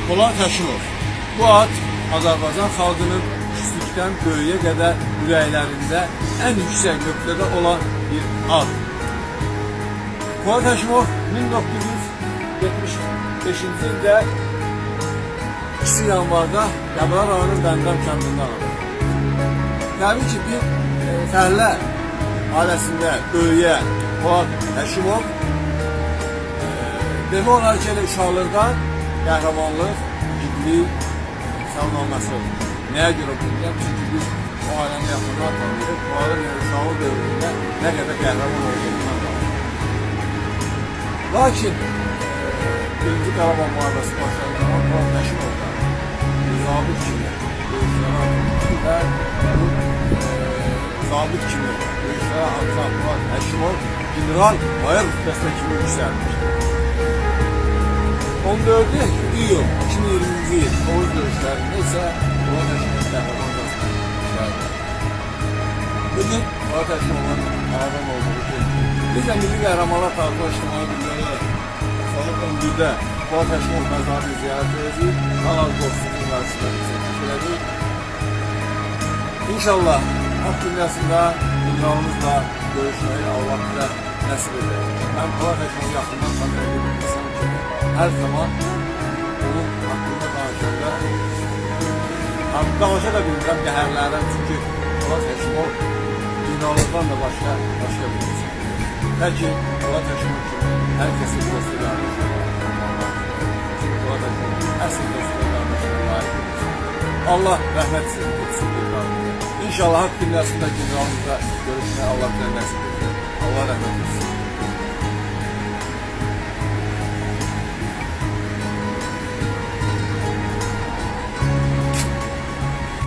Polat Həşimov. Bu ad Azərbaycan xalqının küçükdən böyüyə qədər ürəklərində ən yüksək nöqtədə olan bir ad. Polat Həşimov 1975-ci ildə 2 yanvarda Qəbələ rayonunun Bəndəm kəndindən alındı. Təbii ki, bir fəhlə ailəsində böyüyə Polat Həşimov demək olar ki, uşaqlıqdan qəhrəmanlıq, igidlik savunulması olur. Nəyə görə bilmirəm? Çünki biz o ailəni yaxından tanıyırıq. Polatın uşaqlıq dövründə nə qədər qəhrəman olduğundan tanıyırıq. Lakin birinci Qarabağ müharibəsi başlayan zaman Polat Həşimov da zabit kimi döyüşlərə atılmışdı və bu zabit kimi döyüşlərə atılan Polat Həşimov general mayor rütbəsinə kimi yüksəlmişdi. 14 iyul 2020-ci il Oğuz döyüşlərində isə Polat Həşimov qəhrəmancasına yüksəldi. Bugün Polat Həşimovun anadan olduğu gün biz də milli qəhrəmanlar tarixi ictimai birliyi saat 11-də Polat Həşimov məzarını ziyarət edəcəyik. Kanal dostluğun qarşısında təşəkkür edəcəyik. İnşallah hak dünyasında dünyamızla görüşmeyi Allah bize nasip eder. Ben Polat Həşimovu yakından tanıyan bir insan kimi her zaman onun hakkında danışanda danışa da bilmirəm qəhərlərdən, çünkü Polat Həşimov dünyalardan da başka bir insan. Belki Polat Həşimov kimi herkesin dostu kardeşleri Polat Həşimov əsl dostu kardeşleri layık edilsin. Allah rəhmət etsin bir kardeşler. İnşallah hak dünyasında generalımızla görüşmeye Allah bize nasip eder. Allah rəhmət etsin.